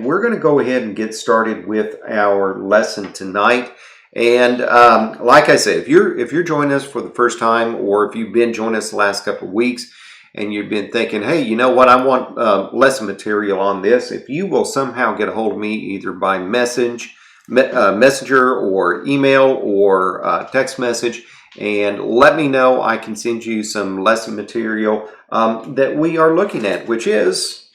we're going to go ahead and get started with our lesson tonight. And like I said, if you're joining us for the first time, or if you've been joining us the last couple of weeks and you've been thinking, hey, you know what, I want lesson material on this, if you will somehow get a hold of me either by messenger or email or text message, and let me know, I can send you some lesson material that we are looking at, which is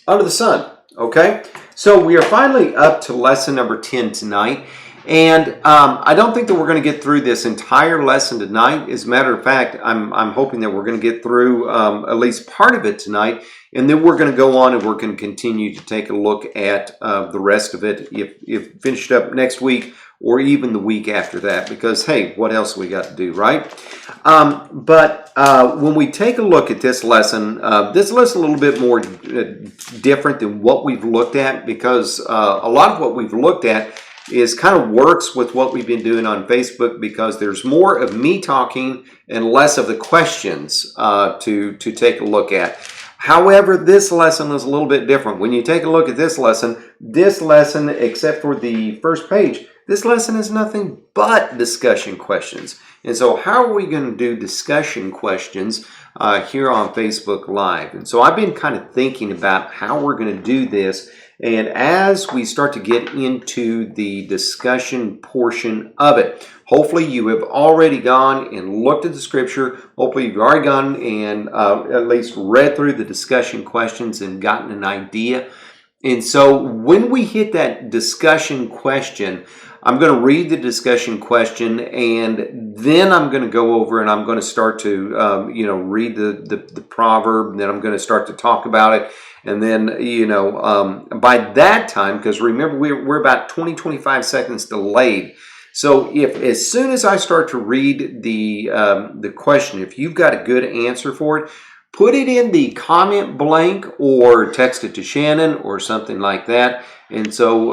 Under the Sun. Okay, so we are finally up to lesson number 10 tonight. And I don't think that we're going to get through this entire lesson tonight. As a matter of fact, I'm hoping that we're going to get through at least part of it tonight, and then we're going to go on and we're going to continue to take a look at the rest of it, if finished up next week or even the week after that, because hey, what else we got to do, right? But when we take a look at this lesson is a little bit more different than what we've looked at, because a lot of what we've looked at is kind of works with what we've been doing on Facebook, because there's more of me talking and less of the questions to take a look at. However, this lesson is a little bit different. When you take a look at this lesson, except for the first page, this lesson is nothing but discussion questions. And so how are we going to do discussion questions here on Facebook Live? And so I've been kind of thinking about how we're going to do this. And as we start to get into the discussion portion of it, hopefully you have already gone and looked at the scripture. Hopefully you've already gone and at least read through the discussion questions and gotten an idea. And so when we hit that discussion question, I'm going to read the discussion question, and then I'm going to go over and I'm going to start to read the proverb, and then I'm going to start to talk about it. And then, by that time, because remember, we're about 20-25 seconds delayed. So if as soon as I start to read the question, if you've got a good answer for it, put it in the comment blank or text it to Shannon or something like that. And so,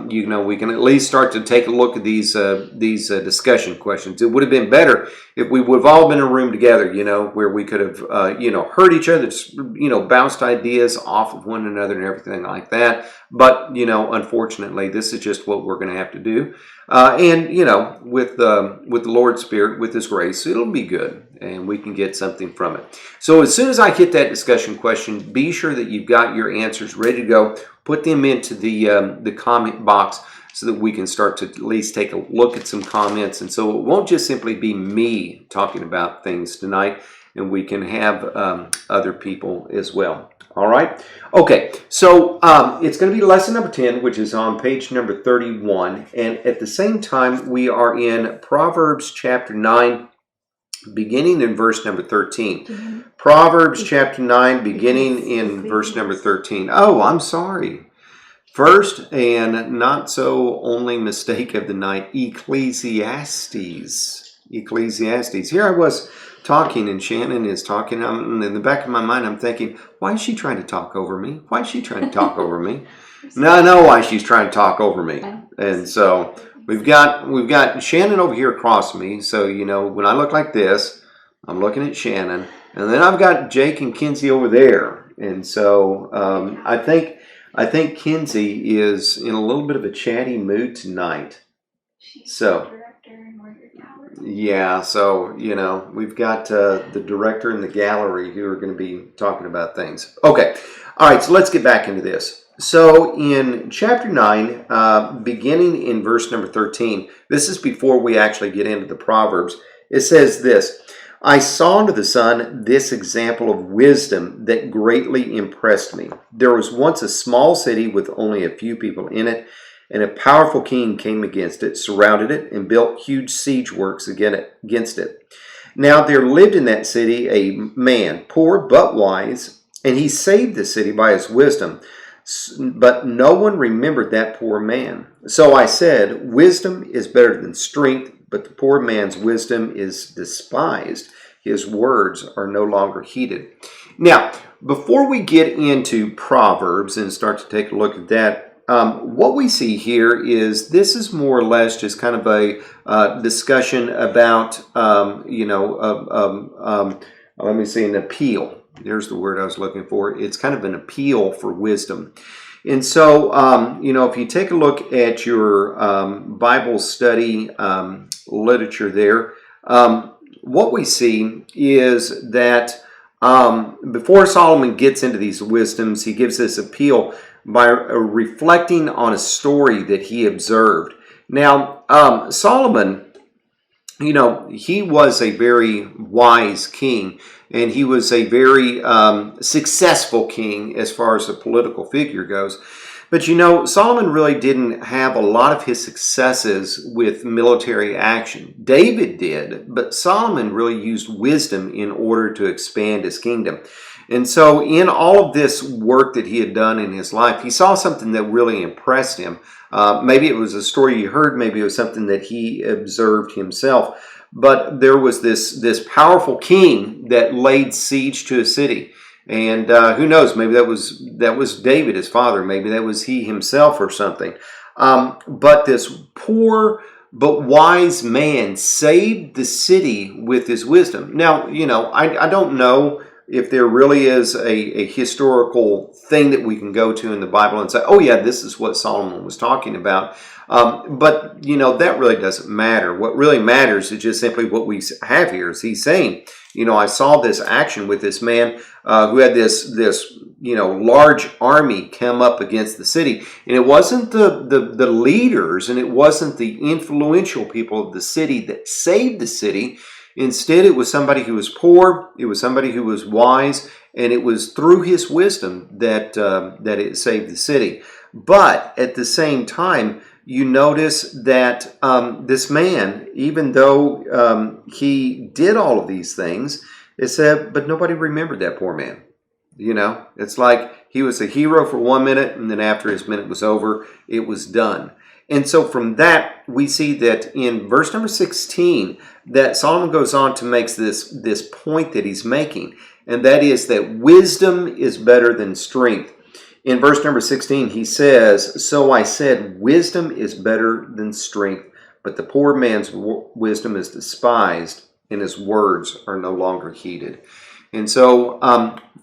we can at least start to take a look at these discussion questions. It would have been better if we would have all been in a room together, where we could have, heard each other, bounced ideas off of one another and everything like that. But, unfortunately, this is just what we're going to have to do. With the Lord's Spirit, with His grace, it'll be good, and we can get something from it. So as soon as I hit that discussion question, be sure that you've got your answers ready to go. Put them into the comment box so that we can start to at least take a look at some comments. And so it won't just simply be me talking about things tonight, and we can have other people as well. All right. Okay. So it's going to be lesson number 10, which is on page number 31. And at the same time, we are in Proverbs chapter 9, beginning in verse number 13. Mm-hmm. Proverbs chapter 9, beginning in verse number 13. Oh, I'm sorry. First, and not so only mistake of the night, Ecclesiastes. Here I was talking, and Shannon is talking, and in the back of my mind I'm thinking, why is she trying to talk over me? Now I know why she's trying to talk over me. And so we've got Shannon over here across me. So when I look like this, I'm looking at Shannon, and then I've got Jake and Kinsey over there. And so I think Kinsey is in a little bit of a chatty mood tonight. So yeah, so we've got the director and the gallery who are going to be talking about things. Okay, all right, so let's get back into this. So in chapter 9, beginning in verse number 13, this is before we actually get into the Proverbs. It says this: I saw under the sun this example of wisdom that greatly impressed me. There was once a small city with only a few people in it, and a powerful king came against it, surrounded it, and built huge siege works against it. Now there lived in that city a man, poor but wise, and he saved the city by his wisdom. But no one remembered that poor man. So I said, wisdom is better than strength, but the poor man's wisdom is despised. His words are no longer heeded. Now, before we get into Proverbs and start to take a look at that, what we see here is this is more or less just kind of a discussion about, let me say, an appeal. There's the word I was looking for. It's kind of an appeal for wisdom. And so, if you take a look at your Bible study literature there, what we see is that before Solomon gets into these wisdoms, he gives this appeal by reflecting on a story that he observed. Now, Solomon, he was a very wise king, and he was a very successful king as far as a political figure goes. But Solomon really didn't have a lot of his successes with military action. David did, but Solomon really used wisdom in order to expand his kingdom. And so in all of this work that he had done in his life, he saw something that really impressed him. Maybe it was a story he heard, maybe it was something that he observed himself. But there was this powerful king that laid siege to a city. And who knows, maybe that was David, his father. Maybe that was he himself or something. But this poor but wise man saved the city with his wisdom. Now, I don't know if there really is a historical thing that we can go to in the Bible and say, oh yeah, this is what Solomon was talking about. But that really doesn't matter. What really matters is just simply what we have here. Is he's saying, I saw this action with this man who had this large army come up against the city, and it wasn't the leaders and it wasn't the influential people of the city that saved the city. Instead, it was somebody who was poor, it was somebody who was wise, and it was through his wisdom that it saved the city. But at the same time, you notice that this man, even though he did all of these things, it said, but nobody remembered that poor man. It's like he was a hero for 1 minute, and then after his minute was over, it was done. And so from that, we see that in verse number 16, that Solomon goes on to make this point that he's making, and that is that wisdom is better than strength. In verse number 16, he says, so I said, wisdom is better than strength, but the poor man's wisdom is despised, and his words are no longer heeded. And so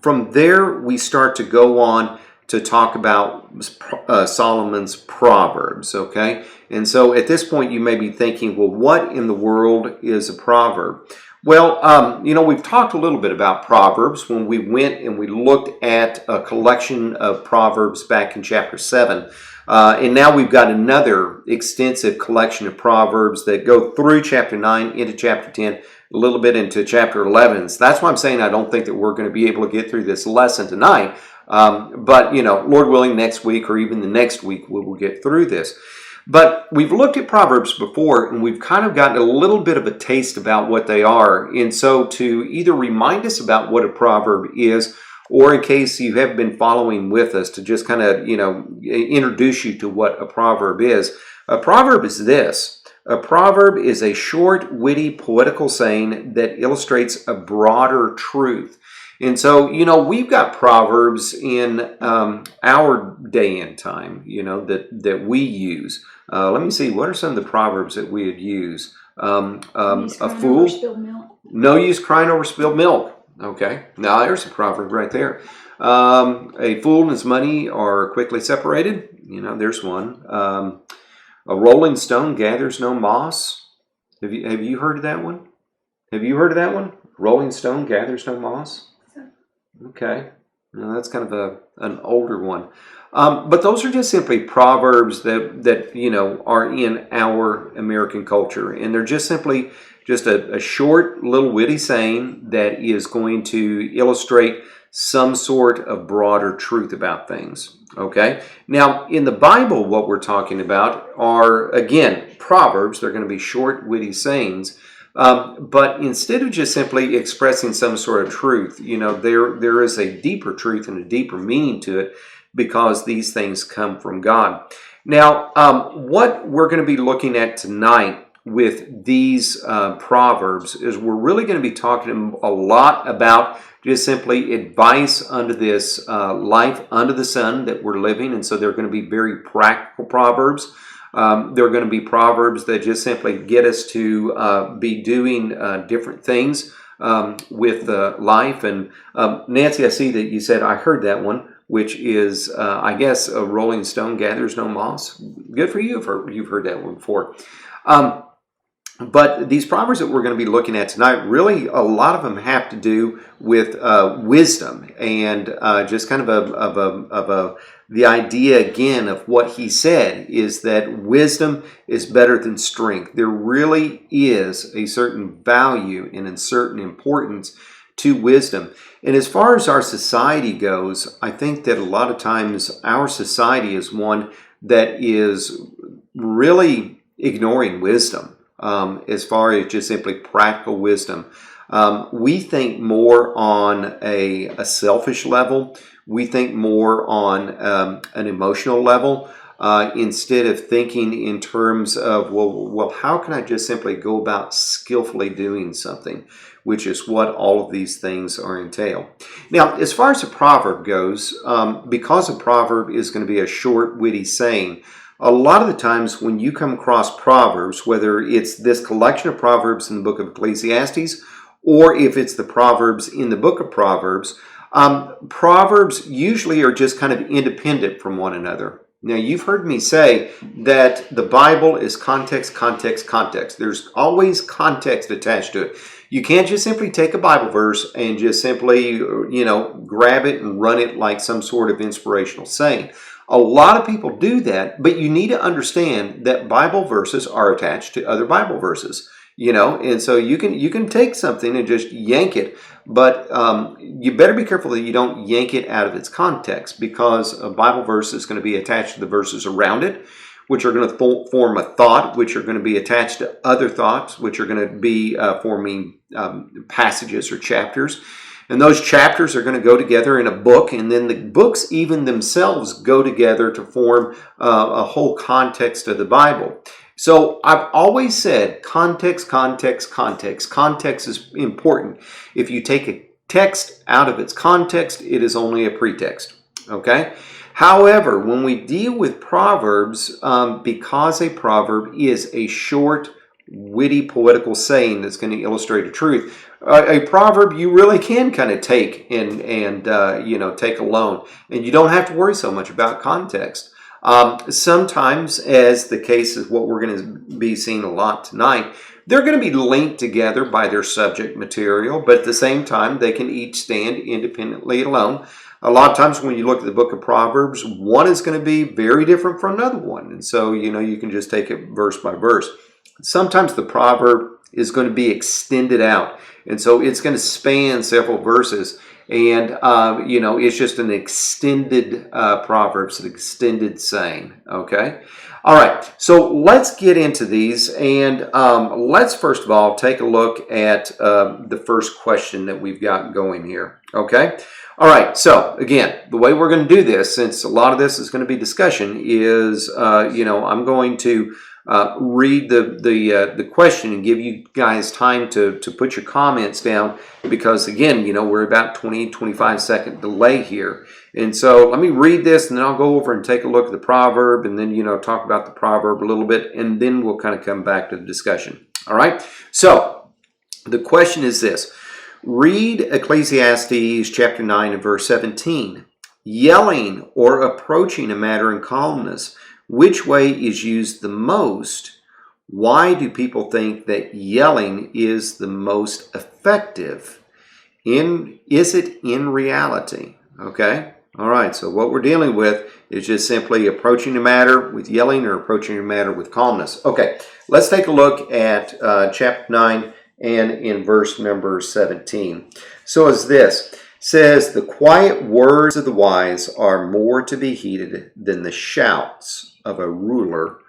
from there, we start to go on to talk about Solomon's Proverbs, okay? And so at this point, you may be thinking, well, what in the world is a proverb? Well, we've talked a little bit about Proverbs when we went and we looked at a collection of Proverbs back in chapter 7. And now we've got another extensive collection of Proverbs that go through chapter 9 into chapter 10, a little bit into chapter 11. So that's why I'm saying I don't think that we're going to be able to get through this lesson tonight. But, Lord willing, next week or even the next week, we will get through this. But we've looked at Proverbs before, and we've kind of gotten a little bit of a taste about what they are. And so to either remind us about what a proverb is, or in case you have been following with us, to just kind of, introduce you to what a proverb is. A proverb is this. A proverb is a short, witty, poetical saying that illustrates a broader truth. And so, we've got Proverbs in our day and time, that we use. Let me see, what are some of the Proverbs that we would use? A fool. No use crying over spilled milk. Okay, now there's a proverb right there. A fool and his money are quickly separated. There's one. A rolling stone gathers no moss. Have you heard of that one? Have you heard of that one? Rolling stone gathers no moss. Okay, now that's kind of an older one. But those are just simply proverbs that are in our American culture, and they're just simply a short little witty saying that is going to illustrate some sort of broader truth about things. Okay, now in the Bible, what we're talking about are, again, proverbs. They're going to be short, witty sayings. But instead of just simply expressing some sort of truth, there is a deeper truth and a deeper meaning to it, because these things come from God. Now, what we're going to be looking at tonight with these Proverbs is we're really going to be talking a lot about just simply advice under this life under the sun that we're living. And so they're going to be very practical Proverbs. They're going to be Proverbs that just simply get us to be doing different things with life. And Nancy, I see that you said, I heard that one. which is, I guess, a rolling stone gathers no moss. Good for you if you've heard that one before. But these Proverbs that we're going to be looking at tonight, really a lot of them have to do with wisdom and just kind of the idea again of what he said is that wisdom is better than strength. There really is a certain value and a certain importance to wisdom. And as far as our society goes, I think that a lot of times our society is one that is really ignoring wisdom. As far as just simply practical wisdom. We think more on a selfish level. We think more on an emotional level instead of thinking in terms of, well, how can I just simply go about skillfully doing something, which is what all of these things are entail. Now, as far as a proverb goes, because a proverb is going to be a short, witty saying, a lot of the times when you come across Proverbs, whether it's this collection of Proverbs in the book of Ecclesiastes, or if it's the Proverbs in the book of Proverbs, Proverbs usually are just kind of independent from one another. Now, you've heard me say that the Bible is context, context, context. There's always context attached to it. You can't just simply take a Bible verse and just simply, grab it and run it like some sort of inspirational saying. A lot of people do that, but you need to understand that Bible verses are attached to other Bible verses, and so you can take something and just yank it, but you better be careful that you don't yank it out of its context, because a Bible verse is going to be attached to the verses around it, which are going to form a thought, which are going to be attached to other thoughts, which are going to be forming passages or chapters. And those chapters are going to go together in a book, and then the books even themselves go together to form a whole context of the Bible. So I've always said context, context, context. Context is important. If you take a text out of its context, it is only a pretext. Okay? However, when we deal with Proverbs, because a proverb is a short, witty, poetical saying that's going to illustrate a truth, a proverb you really can kind of take and take alone, and you don't have to worry so much about context. Sometimes, as the case is what we're going to be seeing a lot tonight, they're going to be linked together by their subject material, but at the same time, they can each stand independently alone. A lot of times when you look at the book of Proverbs, one is going to be very different from another one, and so you can just take it verse by verse. Sometimes the proverb is going to be extended out, and so it's going to span several verses, and it's just an extended proverb, an extended saying. Okay, all right. So let's get into these, and let's first of all take a look at the first question that we've got going here. Okay. All right, so again, the way we're going to do this, since a lot of this is going to be discussion, is I'm going to read the question and give you guys time to put your comments down, because again, we're about 20-25 second delay here. And so let me read this, and then I'll go over and take a look at the proverb, and then talk about the proverb a little bit, and then we'll kind of come back to the discussion. All right, so the question is this. Read Ecclesiastes chapter 9 and verse 17. Yelling or approaching a matter in calmness, which way is used the most? Why do people think that yelling is the most effective? Is it in reality? Okay? All right, so what we're dealing with is just simply approaching a matter with yelling or approaching a matter with calmness. Okay, let's take a look at chapter 9 and in verse number 17. So as this says, the quiet words of the wise are more to be heeded than the shouts of a ruler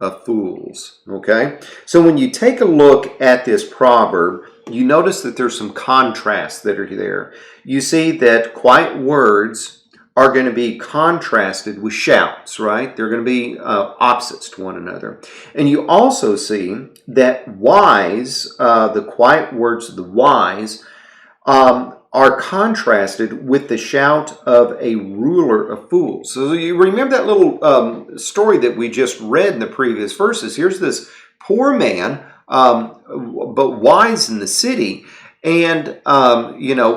of fools. Okay, so when you take a look at this proverb, you notice that there's some contrasts that are there. You see that quiet words are going to be contrasted with shouts, right? They're going to be opposites to one another. And you also see that wise, the quiet words of the wise, are contrasted with the shout of a ruler of fools. So you remember that little story that we just read in the previous verses. Here's this poor man, but wise in the city, and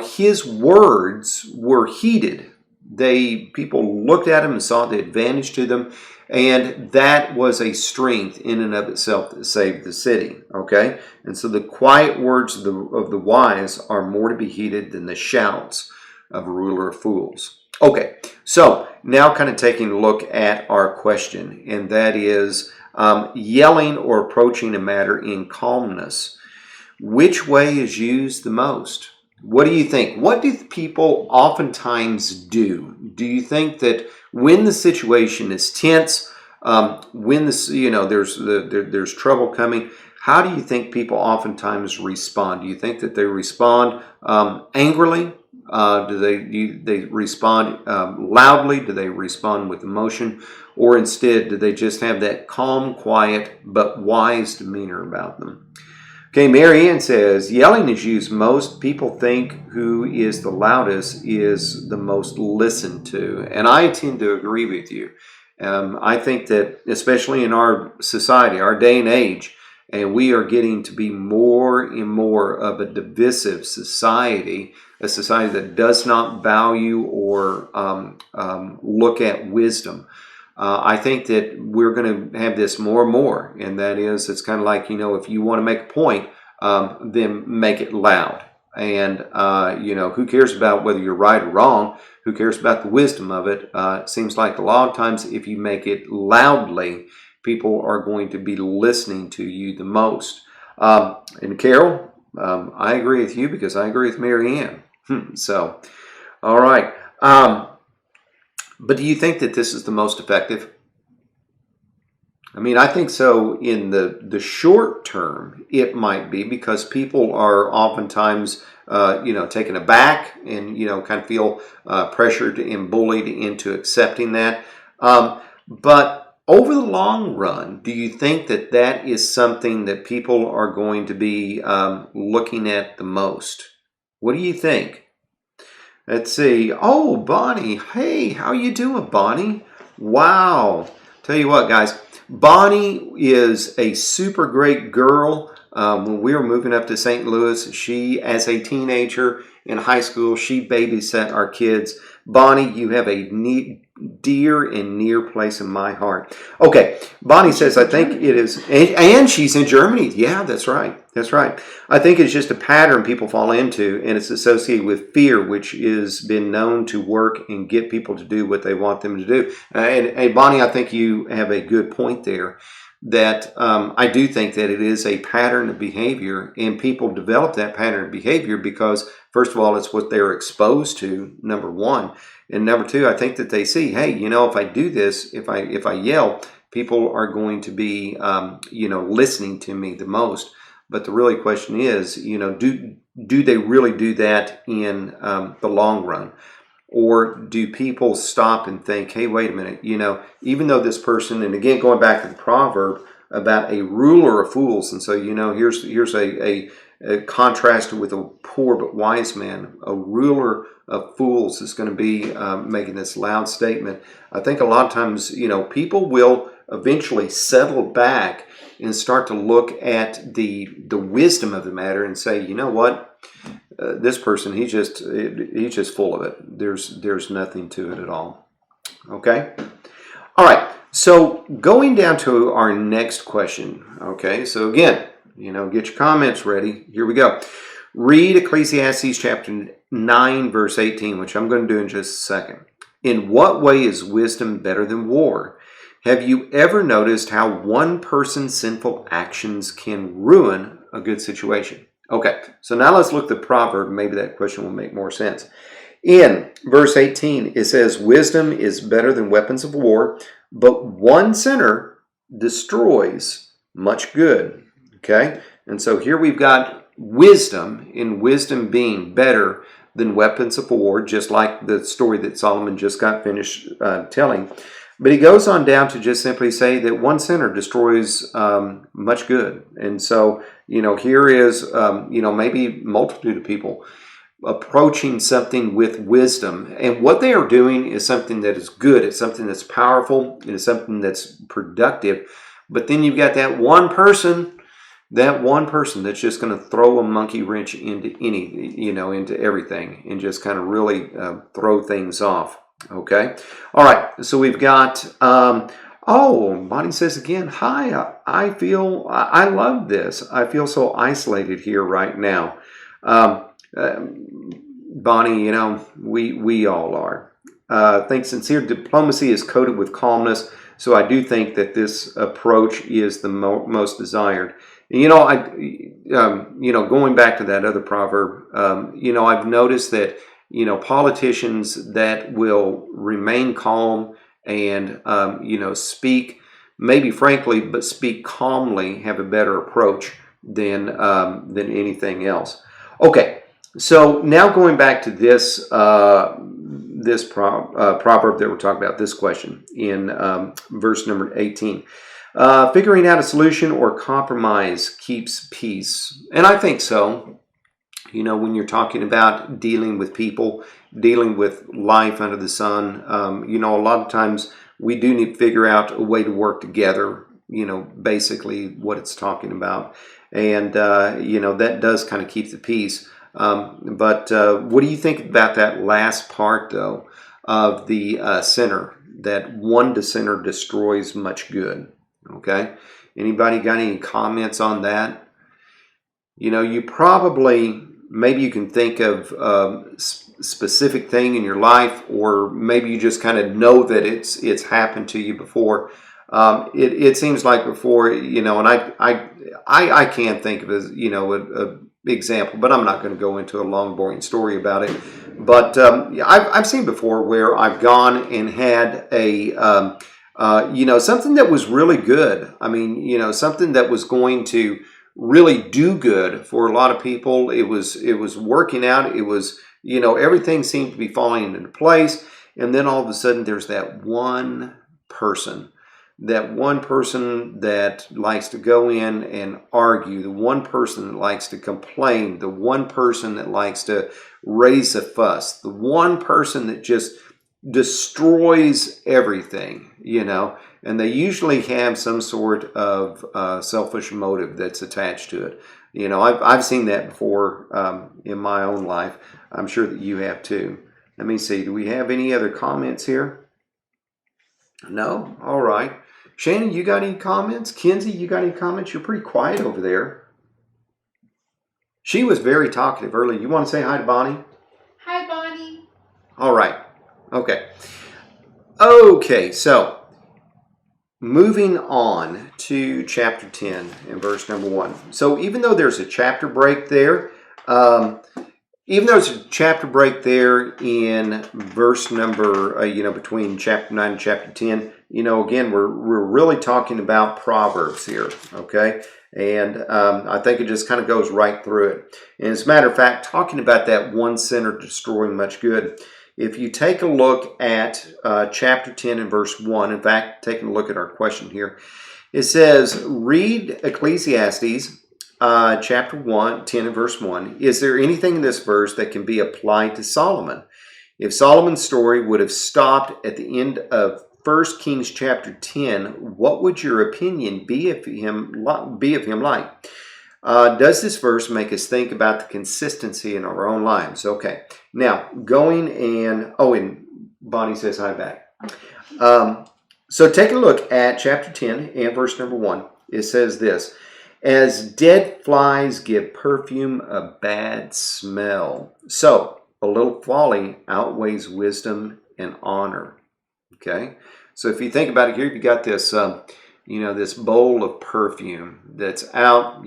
his words were heeded people looked at them and saw the advantage to them, and that was a strength in and of itself that saved the city. Okay, and so the quiet words of the wise are more to be heeded than the shouts of a ruler of fools. Okay, so now kind of taking a look at our question, and that is yelling or approaching a matter in calmness. Which way is used the most? What do you think? What do people oftentimes do? Do you think that when the situation is tense, when there's trouble coming, how do you think people oftentimes respond? Do you think that they respond angrily? Do they respond loudly? Do they respond with emotion? Or instead, do they just have that calm, quiet, but wise demeanor about them? Okay, Mary Ann says, yelling is used most. People think who is the loudest is the most listened to. And I tend to agree with you. I think that especially in our society, our day and age, and we are getting to be more and more of a divisive society, a society that does not value or look at wisdom. I think that we're going to have this more and more, and that is, it's kind of like, if you want to make a point, then make it loud. And, who cares about whether you're right or wrong? Who cares about the wisdom of it? It seems like a lot of times if you make it loudly, people are going to be listening to you the most. And Carol, I agree with you because I agree with Mary Ann. So, all right. But do you think that this is the most effective? I mean, I think so in the short term, it might be because people are oftentimes, taken aback and, kind of feel pressured and bullied into accepting that. But over the long run, do you think that that is something that people are going to be looking at the most? What do you think? Let's see. Oh, Bonnie. Hey, how you doing, Bonnie? Wow. Tell you what, guys. Bonnie is a super great girl. When we were moving up to St. Louis, she, as a teenager in high school, she babysat our kids. Bonnie, you have a dear and near place in my heart. Okay, Bonnie says, I think it is, and she's in Germany. Yeah, that's right. That's right. I think it's just a pattern people fall into, and it's associated with fear, which has been known to work and get people to do what they want them to do. And Bonnie, I think you have a good point there, that I do think that it is a pattern of behavior, and people develop that pattern of behavior because, first of all, it's what they're exposed to, number one. And number two, I think that they see, hey, if I do this, if I yell, people are going to be, listening to me the most. But the really question is, do they really do that in the long run? Or do people stop and think, hey, wait a minute, even though this person, and again, going back to the proverb about a ruler of fools, and so, here's a contrast with a poor but wise man. A ruler of fools is going to be making this loud statement. I think a lot of times, people will eventually settle back and start to look at the wisdom of the matter and say, you know what, this person, he's just full of it. There's nothing to it at all. Okay? All right. So going down to our next question. Okay. So again, get your comments ready. Here we go. Read Ecclesiastes chapter 9, verse 18, which I'm going to do in just a second. In what way is wisdom better than war? Have you ever noticed how one person's sinful actions can ruin a good situation? Okay, so now let's look at the proverb. Maybe that question will make more sense. In verse 18, it says, wisdom is better than weapons of war, but one sinner destroys much good. Okay, and so here we've got wisdom, in wisdom being better than weapons of war, just like the story that Solomon just got finished telling. But he goes on down to just simply say that one sinner destroys much good. And so, here is, maybe multitude of people approaching something with wisdom. And what they are doing is something that is good. It's something that's powerful. It is something that's productive. But then you've got that one person that's just going to throw a monkey wrench into into everything and just kind of really throw things off. Okay. All right. So we've got, oh, Bonnie says again, hi, I love this. I feel so isolated here right now. Um, uh, Bonnie, we all are. I think sincere diplomacy is coated with calmness. So I do think that this approach is the most desired. Going back to that other proverb, I've noticed that politicians that will remain calm and speak, maybe frankly, but speak calmly, have a better approach than anything else. Okay, so now going back to this proverb that we're talking about, this question in verse number 18. Figuring out a solution or compromise keeps peace. And I think so. When you're talking about dealing with people, dealing with life under the sun, a lot of times we do need to figure out a way to work together, basically what it's talking about. And, that does kind of keep the peace. But what do you think about that last part, though, of the sinner, that one dissenter destroys much good? Okay. Anybody got any comments on that? You probably, maybe you can think of a specific thing in your life, or maybe you just kind of know that it's happened to you before. It seems like before, and I can't think of a example, but I'm not going to go into a long, boring story about it. But I've seen before where I've gone and had something that was really good. I mean, something that was going to really do good for a lot of people. It was working out. It was, everything seemed to be falling into place. And then all of a sudden there's that one person that likes to go in and argue, the one person that likes to complain, the one person that likes to raise a fuss, the one person that just destroys everything, and they usually have some sort of selfish motive that's attached to it. I've seen that before in my own life. I'm sure that you have too. Let me see. Do we have any other comments here? No? All right. Shannon, you got any comments? Kinsey, you got any comments? You're pretty quiet over there. She was very talkative earlier. You want to say hi to Bonnie? Hi, Bonnie. All right. Okay. Okay, so moving on to chapter 10 and verse number 1. So even though there's a chapter break there, in verse number, between chapter 9 and chapter 10, again, we're really talking about Proverbs here, okay? And I think it just kind of goes right through it. And as a matter of fact, talking about that one sinner destroying much good, if you take a look at chapter 10 and verse 1, in fact, taking a look at our question here, it says, read Ecclesiastes chapter 10 and verse 1. Is there anything in this verse that can be applied to Solomon? If Solomon's story would have stopped at the end of 1 Kings chapter 10, what would your opinion be of him like? Does this verse make us think about the consistency in our own lives? Okay. Now, and Bonnie says hi back. So take a look at chapter 10 and verse number 1. It says this, as dead flies give perfume a bad smell, so a little folly outweighs wisdom and honor. Okay. So if you think about it here, you got this, this bowl of perfume that's out,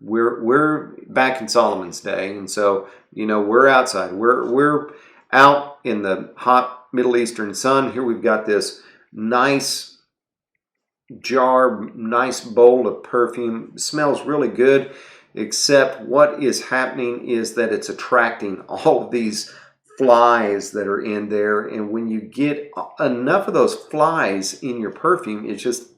we're back in Solomon's day. And so, we're outside, we're out in the hot Middle Eastern sun. Here we've got this nice nice bowl of perfume. It smells really good, except what is happening is that it's attracting all of these flies that are in there, and when you get enough of those flies in your perfume, it's just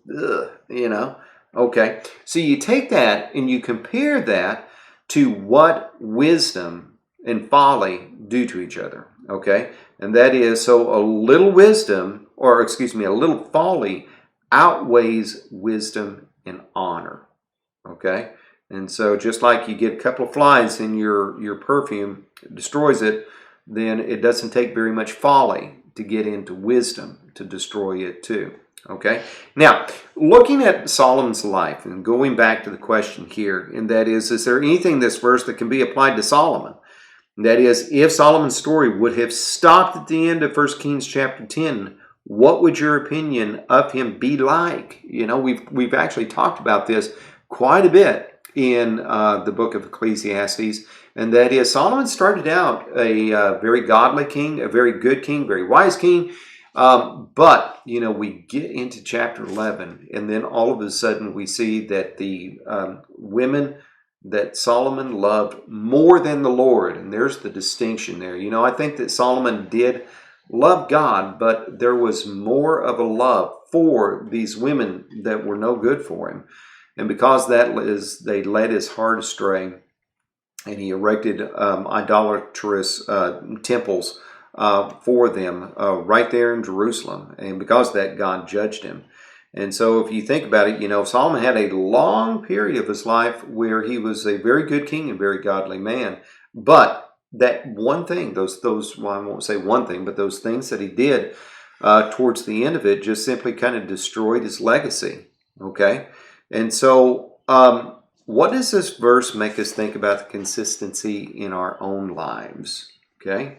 okay. So you take that and you compare that to what wisdom and folly do to each other, okay? And that is, so a little a little folly outweighs wisdom and honor, okay? And so just like you get a couple of flies in your perfume, it destroys it, then it doesn't take very much folly to get into wisdom to destroy it too. Okay, now looking at Solomon's life and going back to the question here, and that is there anything in this verse that can be applied to Solomon? That is, if Solomon's story would have stopped at the end of 1 Kings chapter 10, what would your opinion of him be like? You know, we've actually talked about this quite a bit in the book of Ecclesiastes, and that is Solomon started out a very godly king, a very good king, very wise king. But, you know, we get into chapter 11, and then all of a sudden we see that the women that Solomon loved more than the Lord, and there's the distinction there. You know, I think that Solomon did love God, but there was more of a love for these women that were no good for him. And because they led his heart astray, and he erected idolatrous temples for them right there in Jerusalem. And because of that, God judged him. And so if you think about it, you know, Solomon had a long period of his life where he was a very good king and very godly man. But that one thing, well, I won't say one thing, but those things that he did towards the end of it just simply kind of destroyed his legacy. Okay? And so what does this verse make us think about the consistency in our own lives? Okay?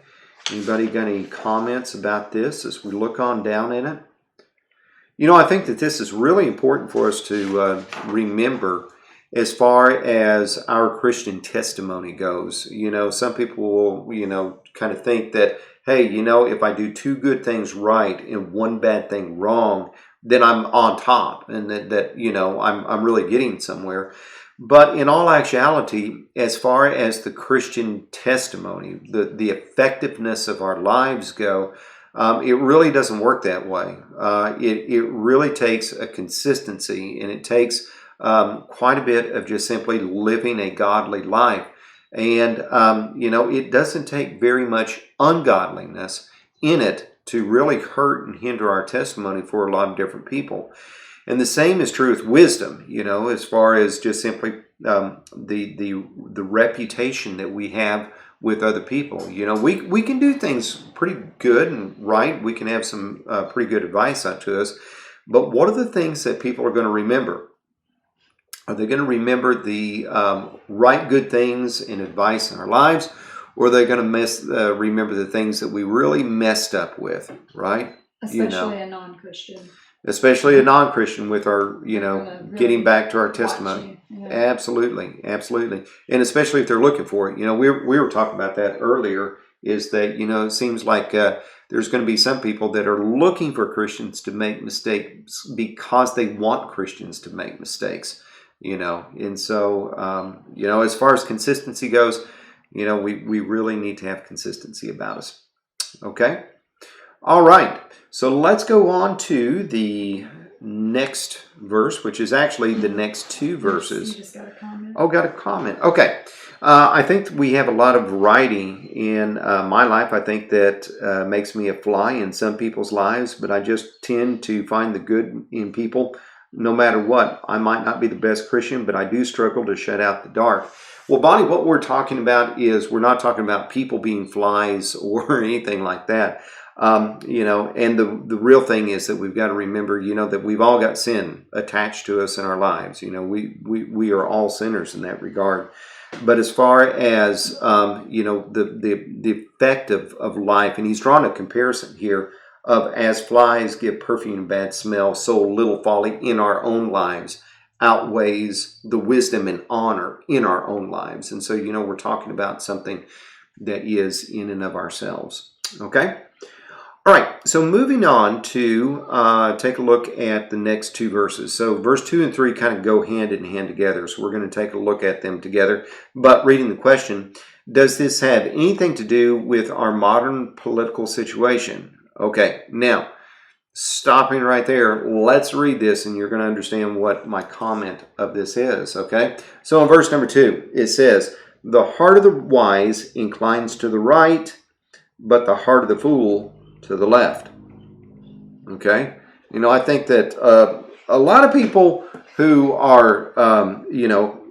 Anybody got any comments about this as we look on down in it? You know, I think that this is really important for us to remember as far as our Christian testimony goes. You know, some people will, you know, kind of think that, hey, you know, if I do 2 good things right and 1 bad thing wrong, then I'm on top, and that you know, I'm really getting somewhere. But in all actuality, as far as the Christian testimony, the effectiveness of our lives go, it really doesn't work that way. It really takes a consistency, and it takes quite a bit of just simply living a godly life. And, you know, it doesn't take very much ungodliness in it to really hurt and hinder our testimony for a lot of different people. And the same is true with wisdom, you know, as far as just simply the reputation that we have with other people. You know, we can do things pretty good and right. We can have some pretty good advice out to us. But what are the things that people are going to remember? Are they going to remember the right good things and advice in our lives? Or are they going to remember the things that we really messed up with, right? Especially a non-Christian. Especially a non-Christian with our, you know, really getting back to our testimony. Yeah. Absolutely, absolutely. And especially if they're looking for it. You know, we were talking about that earlier, is that, you know, it seems like there's going to be some people that are looking for Christians to make mistakes because they want Christians to make mistakes, you know. And so, you know, as far as consistency goes, you know, we really need to have consistency about us. Okay? All right. So let's go on to the next verse, which is actually the next 2 verses. You just got a comment. Oh, got a comment. Okay. I think we have a lot of variety in my life. I think that makes me a fly in some people's lives, but I just tend to find the good in people no matter what. I might not be the best Christian, but I do struggle to shut out the dark. Well, Bonnie, what we're talking about is we're not talking about people being flies or anything like that. You know, and the real thing is that we've got to remember, you know, that we've all got sin attached to us in our lives. You know, we are all sinners in that regard. But as far as, you know, the effect of life, and he's drawn a comparison here of as flies give perfume and bad smell, so little folly in our own lives outweighs the wisdom and honor in our own lives. And so, you know, we're talking about something that is in and of ourselves. Okay? All right, so moving on to take a look at the next 2 verses. So verse 2 and 3 kind of go hand in hand together. So we're going to take a look at them together. But reading the question, does this have anything to do with our modern political situation? Okay, now, stopping right there, let's read this and you're going to understand what my comment of this is, okay? So in verse number 2, it says, the heart of the wise inclines to the right, but the heart of the fool to the left. Okay? You know, I think that a lot of people who are, you know,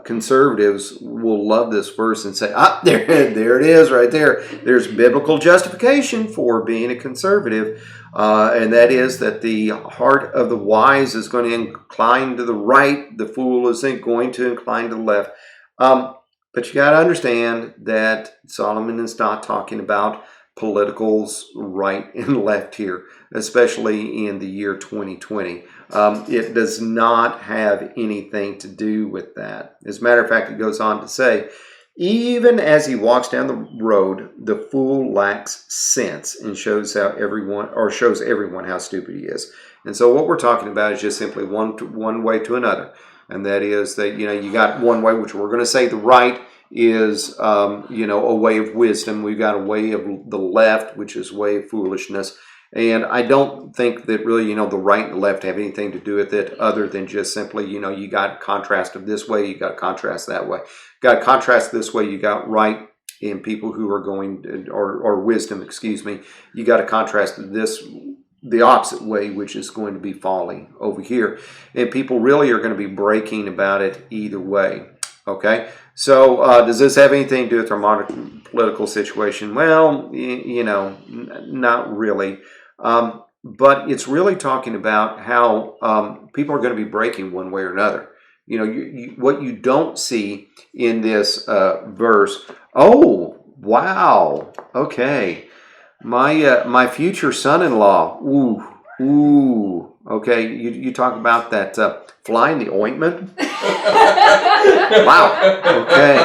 conservatives will love this verse and say, there it is right there. There's biblical justification for being a conservative. And that is that the heart of the wise is going to incline to the right. The fool isn't going to incline to the left. But you got to understand that Solomon is not talking about politicals right and left here, especially in the year 2020. It does not have anything to do with that. As a matter of fact, it goes on to say, even as he walks down the road, the fool lacks sense and shows everyone how stupid he is. And so what we're talking about is just simply one way to another. And that is that, you got one way, which we're going to say the right is, a way of wisdom. We've got a way of the left, which is a way of foolishness. And I don't think that really, the right and the left have anything to do with it other than just simply, you got contrast of this way, you got contrast that way. Got contrast this way, you got right in people who are going, or wisdom, excuse me. You got to contrast this the opposite way, which is going to be folly over here. And people really are going to be breaking about it either way. Okay, so does this have anything to do with our modern political situation? Well, not really. But it's really talking about how people are going to be breaking one way or another. What you don't see in this verse. Oh, wow. Okay. My future son-in-law. Ooh. Okay, you talk about that fly in the ointment. Wow. Okay.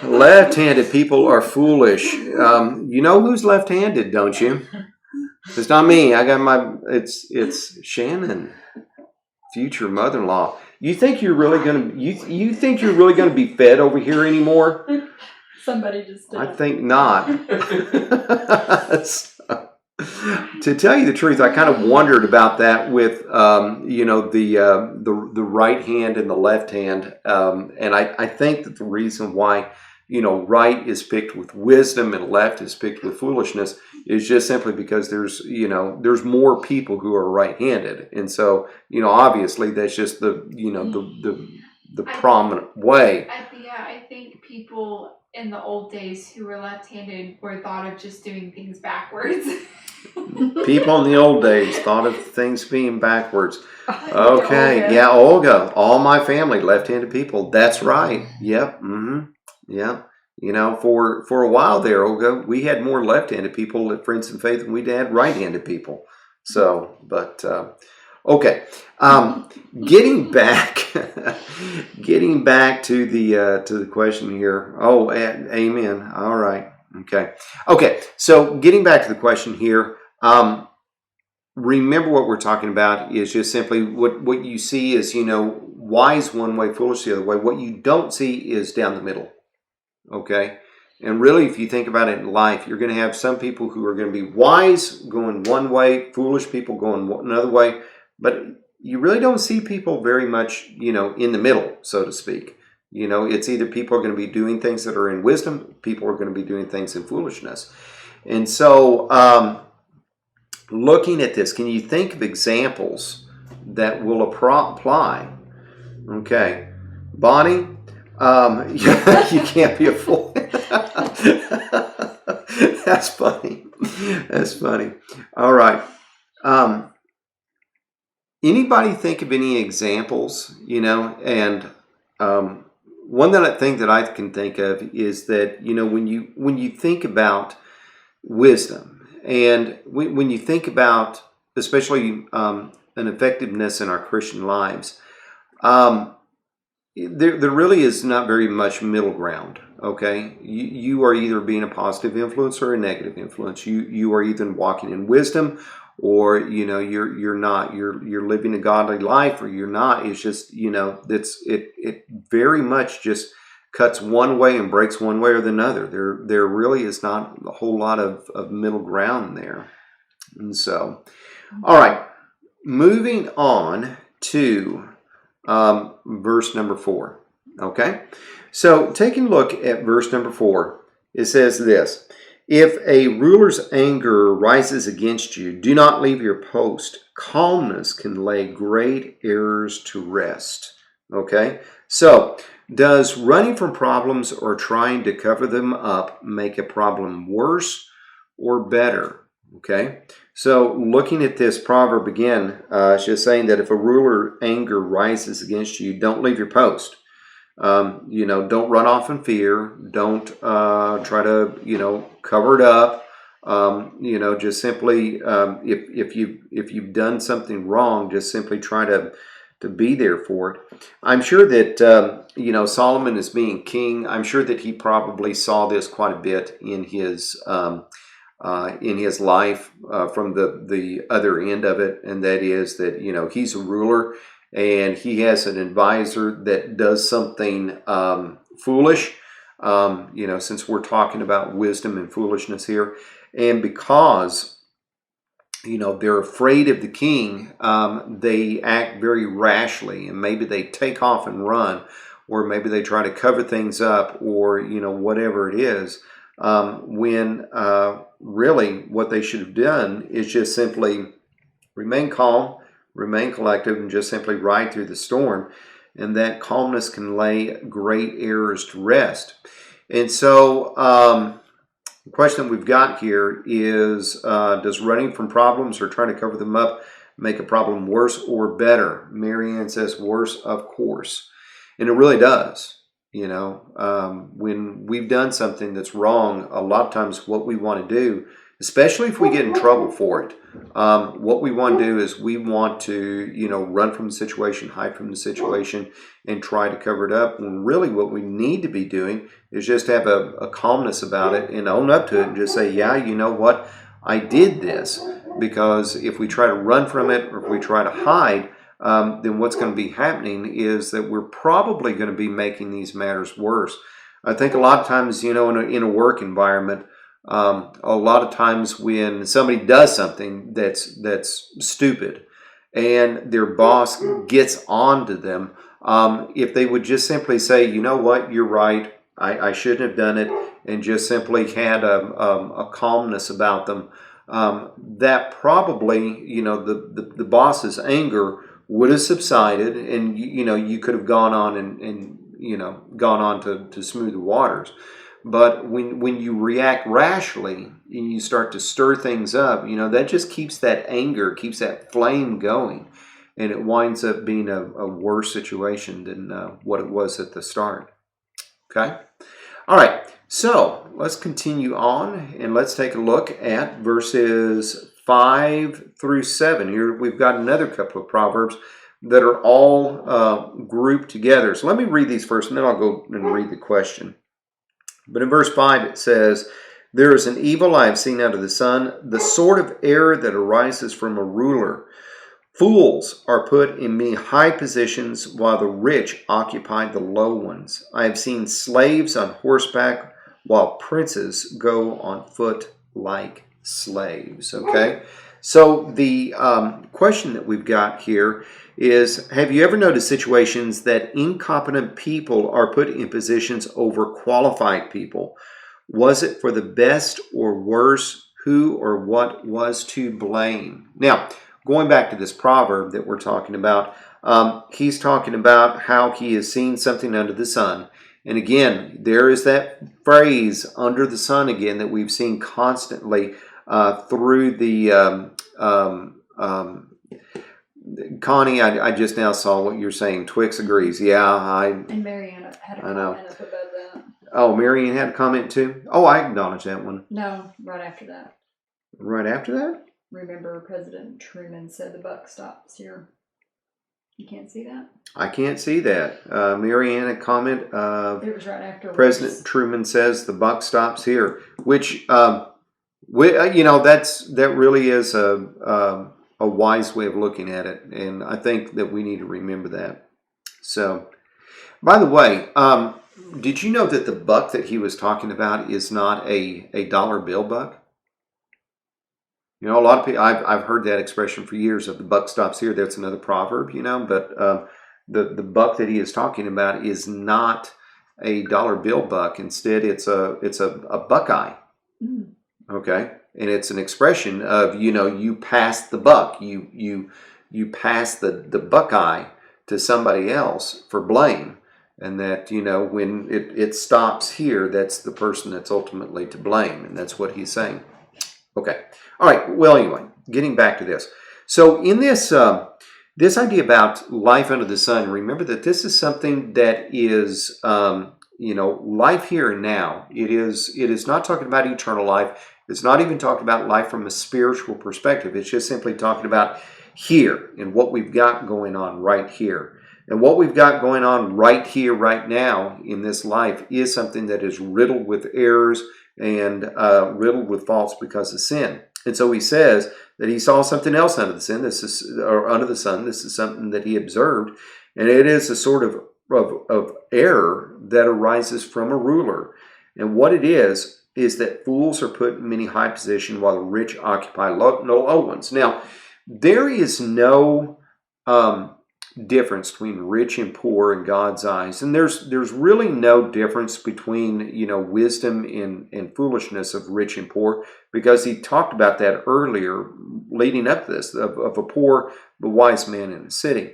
Left-handed people are foolish. You know who's left-handed, don't you? It's not me. I got it's Shannon, future mother-in-law. You think you're really gonna you think you're really gonna be fed over here anymore? Somebody just did. I think not. To tell you the truth, I kind of wondered about that with the right hand and the left hand, and I think that the reason why right is picked with wisdom and left is picked with foolishness is just simply because there's more people who are right-handed, and so obviously that's just the prominent way. I think people in the old days who were left-handed were thought of just doing things backwards. People in the old days thought of things being backwards. Okay, Olga. Yeah, Olga. All my family left-handed people. That's right. Yep. Mm-hmm. Yeah. For a while there, Olga, we had more left-handed people at Friends in Faith than we had right-handed people. So, but okay. Getting back to the question here. Oh, amen. All right. Okay. So getting back to the question here, remember what we're talking about is just simply what you see is, wise one way, foolish the other way. What you don't see is down the middle. Okay. And really, if you think about it in life, you're going to have some people who are going to be wise going one way, foolish people going another way, but you really don't see people very much, in the middle, so to speak. It's either people are going to be doing things that are in wisdom, people are going to be doing things in foolishness. And so, looking at this, can you think of examples that will apply? Okay. Bonnie, you can't be a fool. That's funny. All right. Anybody think of any examples, and one thing that I can think of is that, when you think about wisdom and when you think about especially an effectiveness in our Christian lives, there really is not very much middle ground. Okay, you are either being a positive influence or a negative influence. You are either walking in wisdom, or you're not. You're living a godly life, or you're not. It's just it very much just cuts one way and breaks one way or the other. There really is not a whole lot of middle ground there. And so, all right, moving on to verse number 4. Okay, so taking a look at verse number 4, it says this: if a ruler's anger rises against you, do not leave your post. Calmness can lay great errors to rest. Okay, so does running from problems or trying to cover them up make a problem worse or better? Okay, so looking at this proverb again, it's just saying that if a ruler anger rises against you, don't leave your post. Don't run off in fear. Don't try to cover it up. Just simply if you've done something wrong, just simply try to be there for it. I'm sure that Solomon as being king, I'm sure that he probably saw this quite a bit in his life from the other end of it, and that is that he's a ruler and he has an advisor that does something foolish. Since we're talking about wisdom and foolishness here, and because they're afraid of the king, they act very rashly, and maybe they take off and run, or maybe they try to cover things up, or whatever it is. When really what they should have done is just simply remain calm, remain collective, and just simply ride through the storm. And that calmness can lay great errors to rest. And so the question that we've got here is, does running from problems or trying to cover them up make a problem worse or better? Marianne says worse, of course. And it really does. When we've done something that's wrong, a lot of times what we want to do, especially if we get in trouble for it, what we want to do is we want to, run from the situation, hide from the situation, and try to cover it up. When really what we need to be doing is just have a calmness about it and own up to it and just say, yeah, you know what, I did this. Because if we try to run from it or if we try to hide, then what's going to be happening is that we're probably going to be making these matters worse. I think a lot of times, in a work environment, a lot of times when somebody does something that's stupid and their boss gets onto them, if they would just simply say, you know what, you're right, I shouldn't have done it, and just simply had a calmness about them, that probably, the boss's anger would have subsided, and you could have gone on and gone on to smooth the waters. But when you react rashly and you start to stir things up, that just keeps that anger, keeps that flame going, and it winds up being a worse situation than what it was at the start. Okay? All right, so let's continue on and let's take a look at verses 5 through 7. Here we've got another couple of Proverbs that are all grouped together. So let me read these first, and then I'll go and read the question. But in verse 5 it says, there is an evil I have seen under the sun, the sort of error that arises from a ruler. Fools are put in many high positions, while the rich occupy the low ones. I have seen slaves on horseback, while princes go on foot like slaves. Okay? So the question that we've got here is, have you ever noticed situations that incompetent people are put in positions over qualified people? Was it for the best or worse? Who or what was to blame? Now, going back to this proverb that we're talking about, he's talking about how he has seen something under the sun. And again, there is that phrase, under the sun, again, that we've seen constantly through the... Connie, I just now saw what you're saying. Twix agrees. Yeah, And Marianne had a comment up above that. Oh, Marianne had a comment too? Oh, I acknowledge that one. No, right after that. Right after that? Remember President Truman said the buck stops here. You can't see that? I can't see that. Marianne, a comment. It was right after President Truman says the buck stops here, which that really is a wise way of looking at it, and I think that we need to remember that. So, by the way, did you know that the buck that he was talking about is not a dollar bill buck? A lot of people, I've heard that expression for years of the buck stops here. That's another proverb, but the buck that he is talking about is not a dollar bill buck. Instead, it's a buckeye. Mm. Okay, and it's an expression of you pass the buck, you pass the buckeye to somebody else for blame. And that, when it stops here, that's the person that's ultimately to blame. And that's what he's saying. Okay. All right. Well, anyway, getting back to this. So in this, this idea about life under the sun, remember that this is something that is, life here and now. It is not talking about eternal life. It's not even talking about life from a spiritual perspective. It's just simply talking about here and what we've got going on right here. And what we've got going on right here, right now in this life is something that is riddled with errors and riddled with faults because of sin. And so he says that he saw something else under the sun. Under the sun. This is something that he observed, and it is a sort of error that arises from a ruler. And what it is that fools are put in many high positions while the rich occupy low ones. Now, there is no difference between rich and poor in God's eyes, and there's really no difference between wisdom and foolishness of rich and poor, because he talked about that earlier, leading up to this, of a poor but wise man in a city.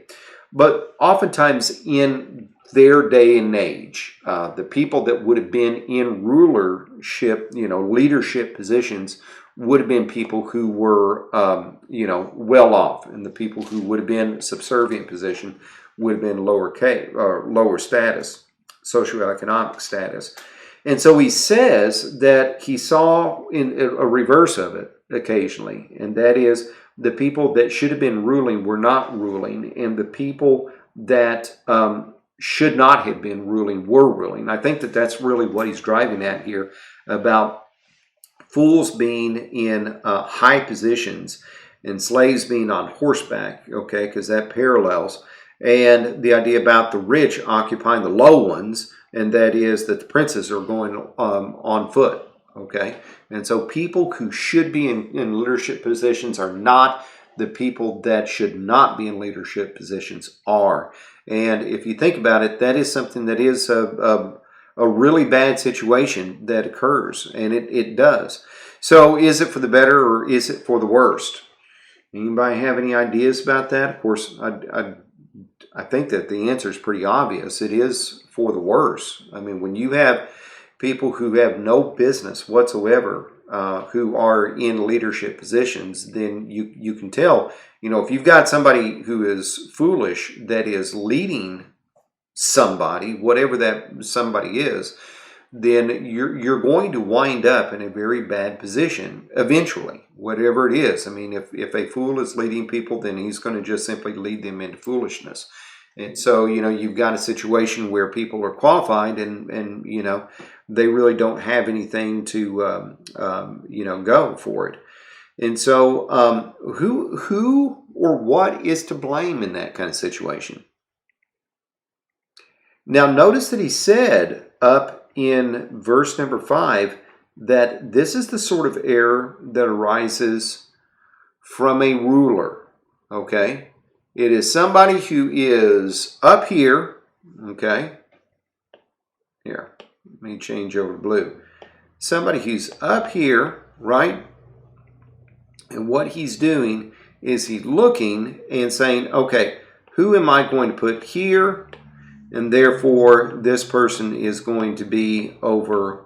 But oftentimes in their day and age, the people that would have been in rulership, leadership positions, would have been people who were, well off, and the people who would have been subservient position would have been lower status, socioeconomic status. And so he says that he saw in a reverse of it occasionally, and that is the people that should have been ruling were not ruling, and the people that should not have been ruling were ruling. I think that that's really what he's driving at here, about fools being in high positions and slaves being on horseback, okay, because that parallels. And the idea about the rich occupying the low ones, and that is that the princes are going on foot, okay? And so people who should be in leadership positions are not. The people that should not be in leadership positions are. And if you think about it, that is something that is a really bad situation that occurs, and it does. So is it for the better or is it for the worst? Anybody have any ideas about that? Of course, I think that the answer is pretty obvious. It is for the worse. I mean, when you have people who have no business whatsoever, who are in leadership positions, then you can tell, if you've got somebody who is foolish that is leading somebody, whatever that somebody is, then you're going to wind up in a very bad position eventually, whatever it is. I mean, if a fool is leading people, then he's going to just simply lead them into foolishness. And so, you've got a situation where people are qualified and they really don't have anything to, go for it. And so who or what is to blame in that kind of situation? Now, notice that he said up in verse number 5 that this is the sort of error that arises from a ruler, okay? It is somebody who is up here, okay? Here, let me change over to blue. Somebody who's up here, right? And what he's doing is he's looking and saying, okay, who am I going to put here? And therefore, this person is going to be over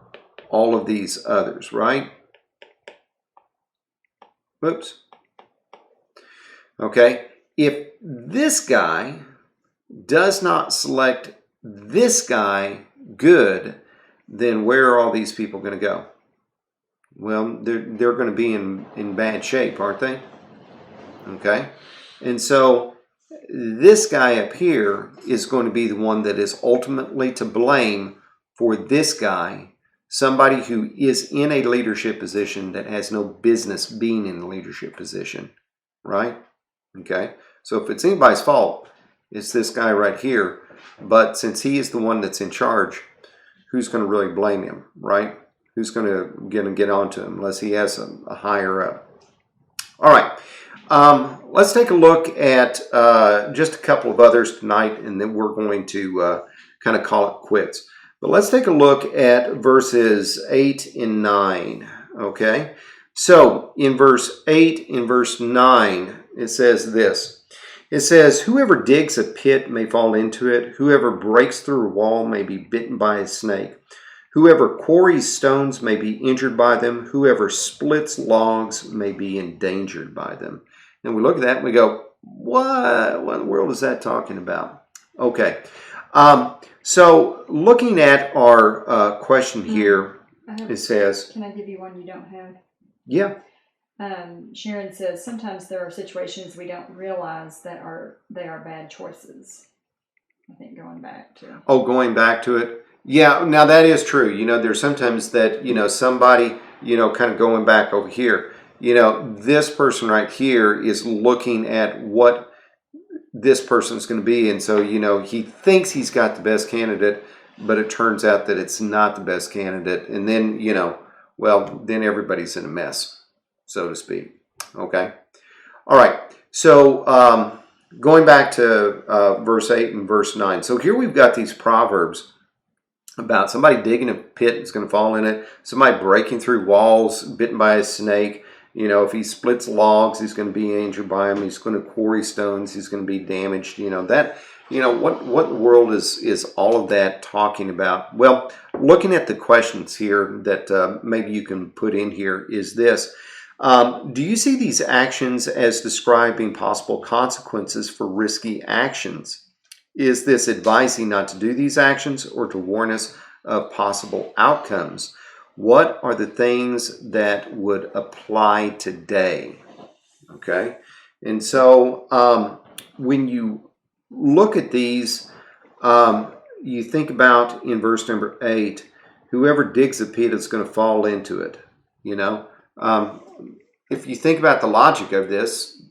all of these others, right? Whoops. Okay. If this guy does not select this guy good, then where are all these people going to go? Well, they're going to be in bad shape, aren't they? Okay. And so this guy up here is going to be the one that is ultimately to blame for this guy, somebody who is in a leadership position that has no business being in a leadership position, right? Okay. So if it's anybody's fault, it's this guy right here. But since he is the one that's in charge, who's going to really blame him, right? Who's going to get onto him unless he has a higher up? All right. Let's take a look at just a couple of others tonight, and then we're going to kind of call it quits. But let's take a look at verses 8 and 9, okay? So in verse 8 and verse 9, it says this: It says, whoever digs a pit may fall into it. Whoever breaks through a wall may be bitten by a snake. Whoever quarries stones may be injured by them. Whoever splits logs may be endangered by them. And we look at that and we go, what in the world is that talking about? Okay. So looking at our question here, it says, can I give you one you don't have? yeah. Sharon says, sometimes there are situations we don't realize that they are bad choices. I think going back to it. Yeah, now that is true. There's sometimes that, somebody, kind of going back over here, this person right here is looking at what this person's going to be. And so, he thinks he's got the best candidate, but it turns out that it's not the best candidate. And then, then everybody's in a mess, so to speak. Okay. All right. So, going back to verse 8 and verse 9. So here we've got these proverbs about somebody digging a pit is going to fall in it, somebody breaking through walls, bitten by a snake. If he splits logs, he's going to be injured by them. He's going to quarry stones, he's going to be damaged. What in the world is all of that talking about? Well, looking at the questions here that maybe you can put in here is this. Do you see these actions as describing possible consequences for risky actions? Is this advising not to do these actions or to warn us of possible outcomes? What are the things that would apply today? Okay. And so when you look at these, you think about in verse number 8, whoever digs a pit is going to fall into it. If you think about the logic of this,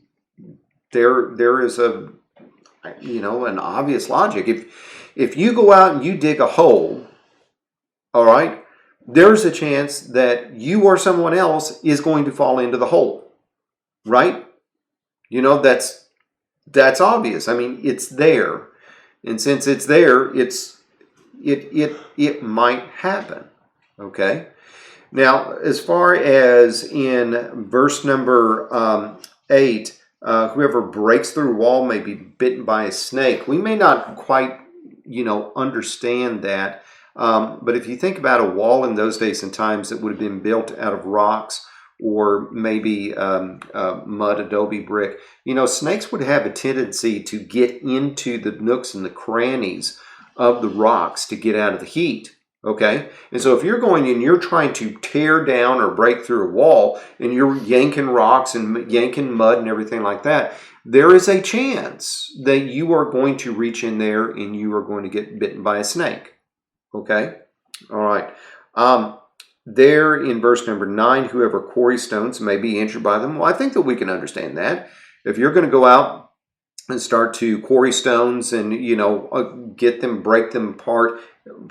there is an obvious logic. If you go out and you dig a hole, all right, there's a chance that you or someone else is going to fall into the hole, right? That's obvious. I mean, it's there, and since it's there, it might happen. Okay. Now, as far as in verse number 8, whoever breaks through a wall may be bitten by a snake. We may not quite, understand that. But if you think about a wall in those days and times that would have been built out of rocks or maybe mud, adobe brick, snakes would have a tendency to get into the nooks and the crannies of the rocks to get out of the heat. Okay, and so if you're going and you're trying to tear down or break through a wall and you're yanking rocks and yanking mud and everything like that, there is a chance that you are going to reach in there and you are going to get bitten by a snake. Okay, all right. There in verse number 9, whoever quarries stones may be injured by them. Well, I think that we can understand that. If you're going to go out and start to quarry stones and, get them, break them apart,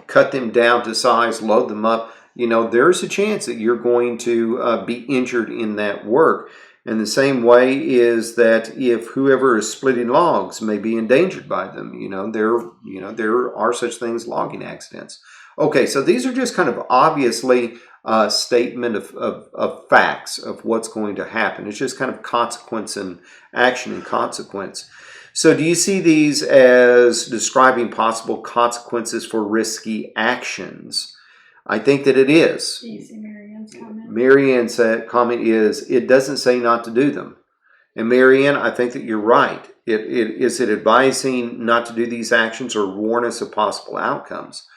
cut them down to size, load them up, there's a chance that you're going to be injured in that work. And the same way is that if whoever is splitting logs may be endangered by them, there are such things, logging accidents. Okay, so these are just kind of obviously a statement of facts of what's going to happen. It's just kind of consequence and action and consequence. So do you see these as describing possible consequences for risky actions? I think that it is. Do you see Marianne's comment? Marianne's comment is, it doesn't say not to do them. And Marianne, I think that you're right. Is it advising not to do these actions or warn us of possible outcomes?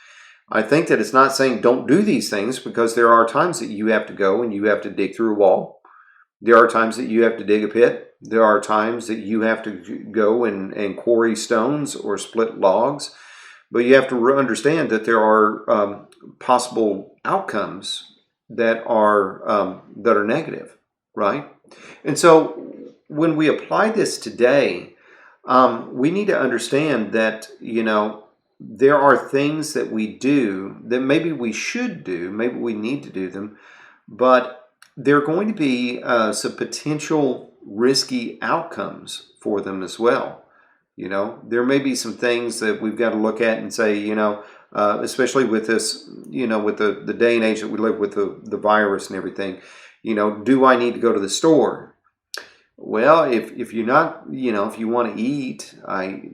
I think that it's not saying don't do these things, because there are times that you have to go and you have to dig through a wall. There are times that you have to dig a pit. There are times that you have to go and quarry stones or split logs. But you have to understand that there are possible outcomes that are negative, right? And so when we apply this today, we need to understand that, there are things that we do that maybe we should do, maybe we need to do them, but there are going to be some potential risky outcomes for them as well. There may be some things that we've got to look at and say, especially with this, with the day and age that we live with, the virus and everything, do I need to go to the store? Well, if you're not, if you want to eat, I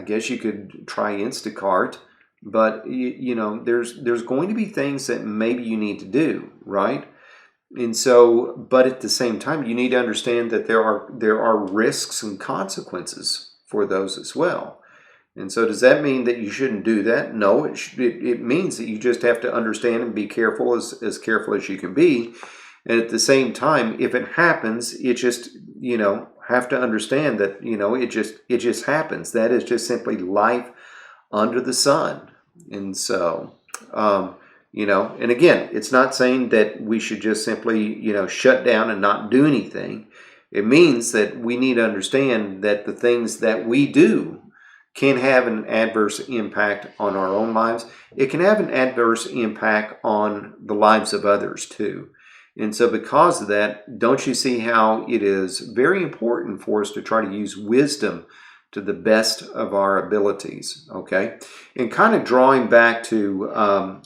guess you could try Instacart, but there's going to be things that maybe you need to do, right? And so, but at the same time, you need to understand that there are risks and consequences for those as well. And so, does that mean that you shouldn't do that? No, it means that you just have to understand and be careful, as careful as you can be. And at the same time, if it happens, it just, have to understand that, it just happens. That is just simply life under the sun. And so, and again, it's not saying that we should just simply, shut down and not do anything. It means that we need to understand that the things that we do can have an adverse impact on our own lives. It can have an adverse impact on the lives of others too. And so because of that, don't you see how it is very important for us to try to use wisdom to the best of our abilities, okay? And kind of drawing back to,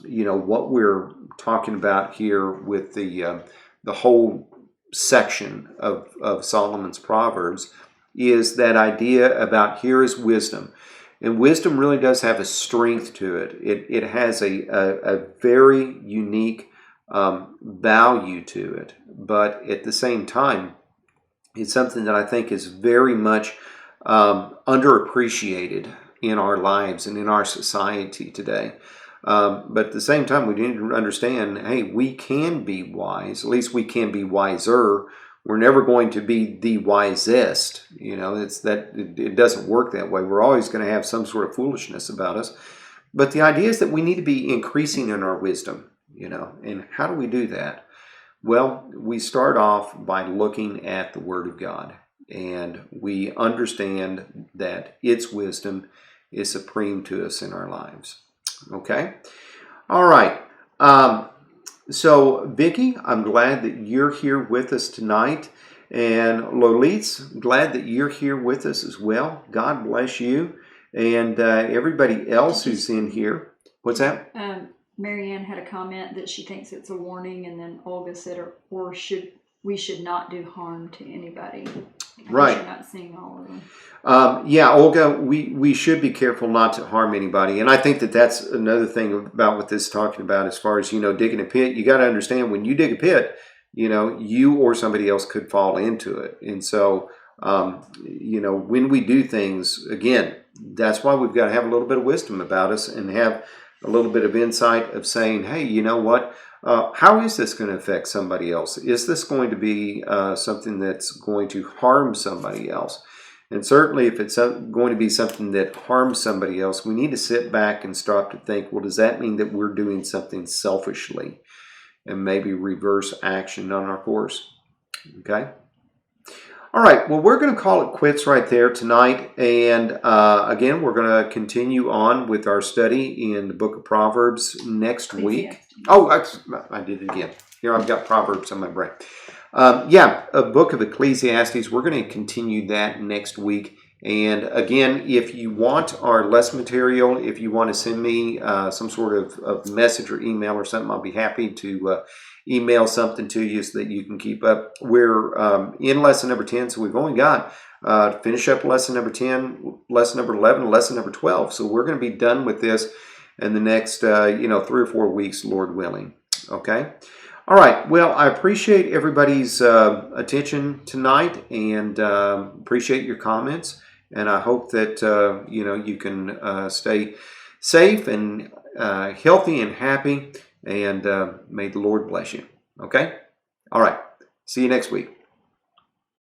what we're talking about here with the whole section of Solomon's Proverbs is that idea about here is wisdom. And wisdom really does have a strength to it. It has a very unique value to it. But at the same time, it's something that I think is very much underappreciated in our lives and in our society today. But at the same time, we need to understand, hey, we can be wise. At least we can be wiser. We're never going to be the wisest. It doesn't work that way. We're always going to have some sort of foolishness about us. But the idea is that we need to be increasing in our wisdom, and how do we do that? Well, we start off by looking at the Word of God, and we understand that its wisdom is supreme to us in our lives. Okay? All right. So, Vicki, I'm glad that you're here with us tonight. And Lolitz, glad that you're here with us as well. God bless you. And everybody else who's in here. What's that? Marianne had a comment that she thinks it's a warning, and then Olga said, we should not do harm to anybody. Right. You're not seeing all of them. Olga, we should be careful not to harm anybody. And I think that that's another thing about what this is talking about as far as, digging a pit. You got to understand when you dig a pit, you or somebody else could fall into it. And so, when we do things, again, that's why we've got to have a little bit of wisdom about us and have a little bit of insight of saying, hey, you know what? How is this going to affect somebody else? Is this going to be something that's going to harm somebody else? And certainly if it's going to be something that harms somebody else, we need to sit back and stop to think, well, does that mean that we're doing something selfishly? And maybe reverse action on our course. Okay? All right, well, we're going to call it quits right there tonight. And again, we're going to continue on with our study in the book of Proverbs next week. Oh, I did it again. Here, I've got Proverbs on my brain. A book of Ecclesiastes. We're going to continue that next week. And again, if you want our lesson material, if you want to send me some sort of message or email or something, I'll be happy to email something to you so that you can keep up. We're in lesson number 10, so we've only got to finish up lesson number 10, lesson number 11, lesson number 12. So we're going to be done with this in the next 3 or 4 weeks, Lord willing. Okay? All right. Well, I appreciate everybody's attention tonight and appreciate your comments. And I hope that, you can stay safe and healthy and happy. And may the Lord bless you. Okay? All right. See you next week.